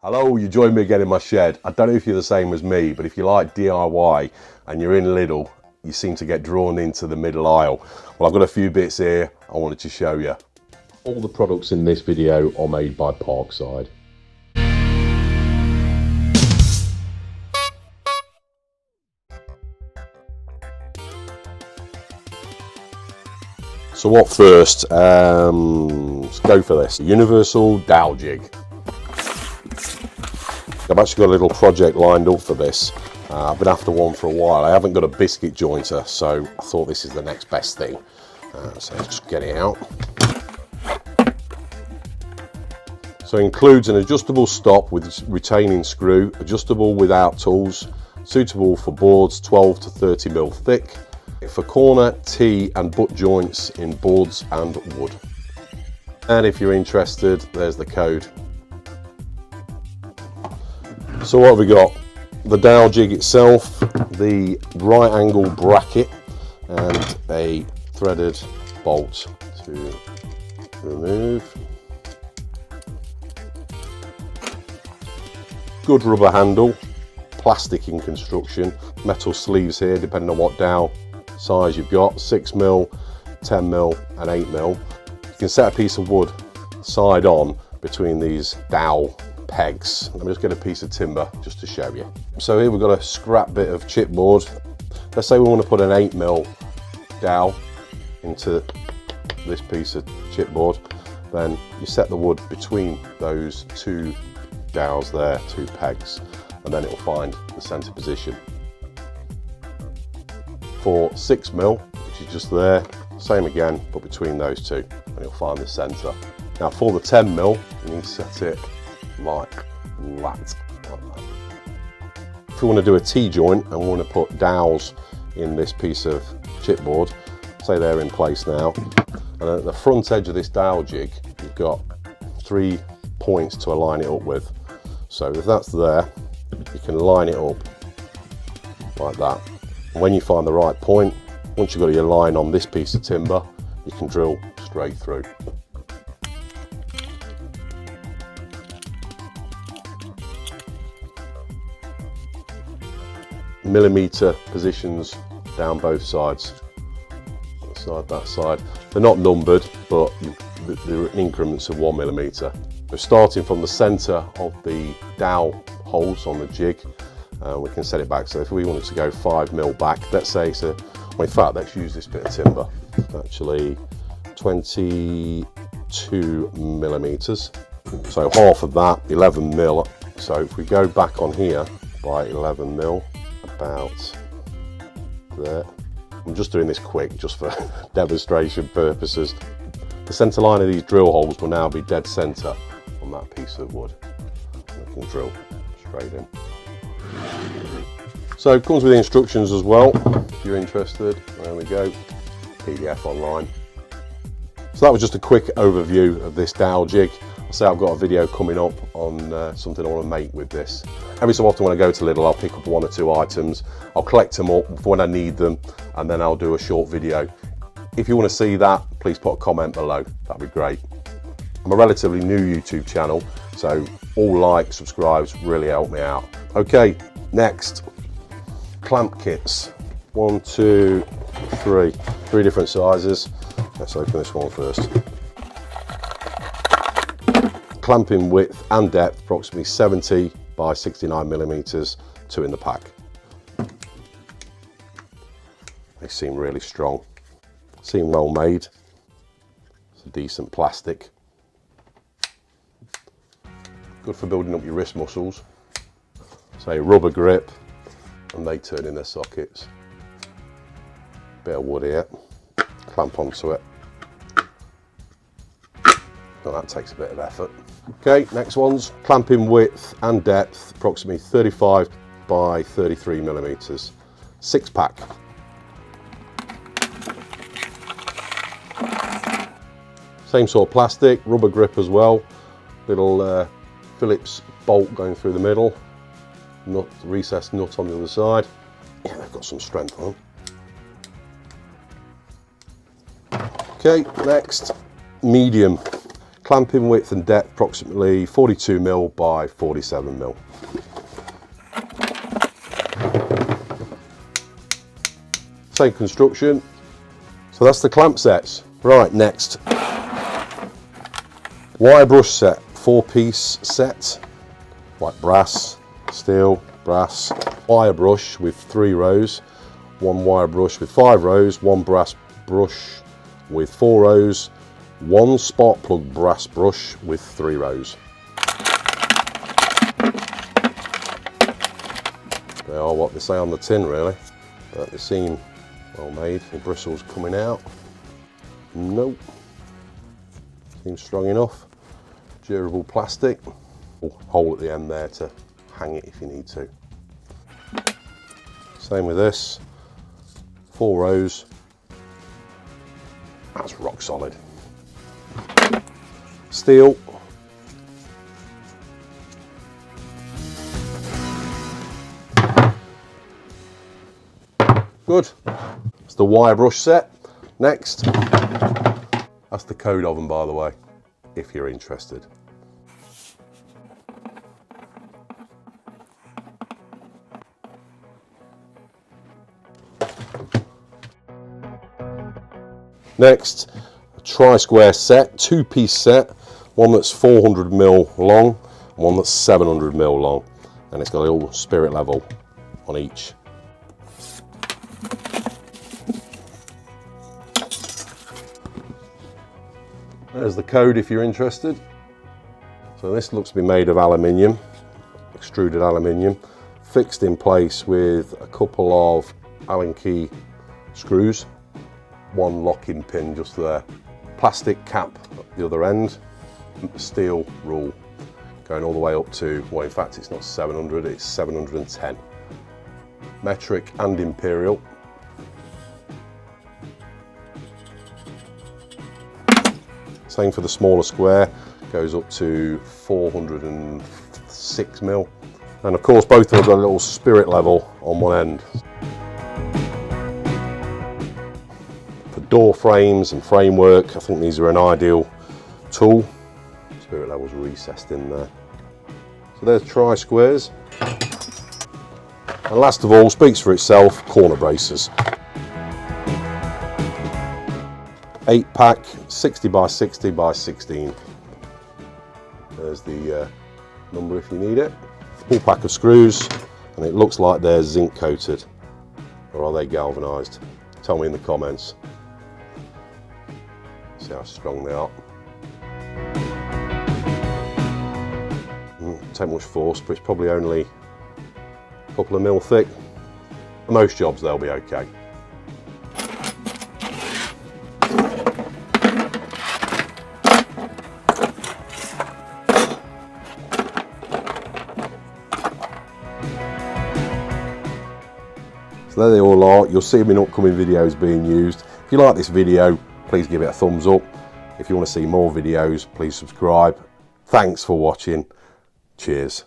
Hello, you join me again in my shed. I don't know if you're the same as me, but if you like DIY and you're in Lidl, you seem to get drawn into the middle aisle. Well, I've got a few bits here I wanted to show you. All the products in this video are made by Parkside. So what first? Let's go for this. Universal dowel jig. I've actually got a little project lined up for this. I've been after one for a while. I haven't got a biscuit jointer, so I thought this is the next best thing. So let's just get it out. So it includes an adjustable stop with retaining screw, adjustable without tools, suitable for boards 12 to 30 mil thick, for corner, T and butt joints in boards and wood. And if you're interested, there's the code. So what have we got? The dowel jig itself, the right angle bracket and a threaded bolt to remove. Good rubber handle, plastic in construction, metal sleeves here depending on what dowel size you've got, 6mm, 10mm and 8mm. You can set a piece of wood side on between these dowel pegs. Let me just get a piece of timber just to show you. So here we've got a scrap bit of chipboard. Let's say we want to put an 8mm dowel into this piece of chipboard. Then you set the wood between those two dowels there, two pegs, and then it will find the center position. For 6mm, which is just there, same again, but between those two, and you'll find the center. Now for the 10mm, you need to set it like that. If we want to do a T-joint and we want to put dowels in this piece of chipboard, say they're in place now, and at the front edge of this dowel jig, you've got 3 points to align it up with. So if that's there, you can line it up like that. And when you find the right point, once you've got your line on this piece of timber, you can drill straight through. Millimetre positions down both sides, that side, that side. They're not numbered, but they're in increments of 1mm. We're starting from the centre of the dowel holes on the jig. We can set it back, so if we wanted to go 5mm back, let's say it's well, in fact, let's use this bit of timber. It's actually 22mm. So half of that, 11mm. So if we go back on here by 11mm, about there. I'm just doing this quick, just for demonstration purposes. The centre line of these drill holes will now be dead centre on that piece of wood. We can drill straight in. So it comes with instructions as well, if you're interested. There we go, PDF online. So that was just a quick overview of this dowel jig. I say I've got a video coming up on something I want to make with this. Every so often when I go to Lidl, I'll pick up 1 or 2 items. I'll collect them up for when I need them, and then I'll do a short video. If you want to see that, please put a comment below. That'd be great. I'm a relatively new YouTube channel, so all likes, subscribes really help me out. Okay, next, clamp kits. 1, 2, 3. 3 different sizes. Let's open this one first. Clamping width and depth, approximately 70 by 69mm, 2 in the pack. They seem really strong. Seem well made. It's a decent plastic. Good for building up your wrist muscles. Say rubber grip, and they turn in their sockets. Bit of wood here. Clamp onto it. Well, that takes a bit of effort. Okay, next one's clamping width and depth, approximately 35 by 33mm, 6 pack. Same sort of plastic, rubber grip as well, little Phillips bolt going through the middle, nut, recessed nut on the other side. Yeah, they've got some strength on them. Okay, next, medium Clamping width and depth approximately 42mm by 47mm. Same construction. So that's the clamp sets. Right, next. Wire brush set, 4-piece set. Like brass, steel, brass. Wire brush with 3 rows. 1 wire brush with 5 rows. 1 brass brush with 4 rows. 1 spark plug brass brush with 3 rows. They are what they say on the tin really, but they seem well made. The bristles coming out. Nope. Seems strong enough. Durable plastic. Hole at the end there to hang it if you need to. Same with this. 4 rows. That's rock solid. Steel. Good. It's the wire brush set. Next. That's the code of them, by the way, if you're interested. Next, a tri-square set, 2-piece set, one that's 400mm long, one that's 700mm long, and it's got a little spirit level on each. There's the code if you're interested. So this looks to be made of aluminium, extruded aluminium, fixed in place with a couple of Allen key screws. 1 locking pin just there. Plastic cap at the other end, steel rule going all the way up to, well in fact it's not 700, it's 710. Metric and imperial. Same for the smaller square, goes up to 406mm. And of course both of them got a little spirit level on one end. Door frames and framework, I think these are an ideal tool. Spirit level's recessed in there. So there's tri-squares. And last of all, speaks for itself, corner braces. 8-pack, 60 by 60 by 16. There's the number if you need it. Full pack of screws, and it looks like they're zinc coated. Or are they galvanised? Tell me in the comments. See how strong they are. Take much force, but it's probably only a couple of mil thick. For most jobs they'll be okay. So there they all are. You'll see them in upcoming videos being used. If you like this video, please give it a thumbs up. If you want to see more videos, please subscribe. Thanks for watching. Cheers.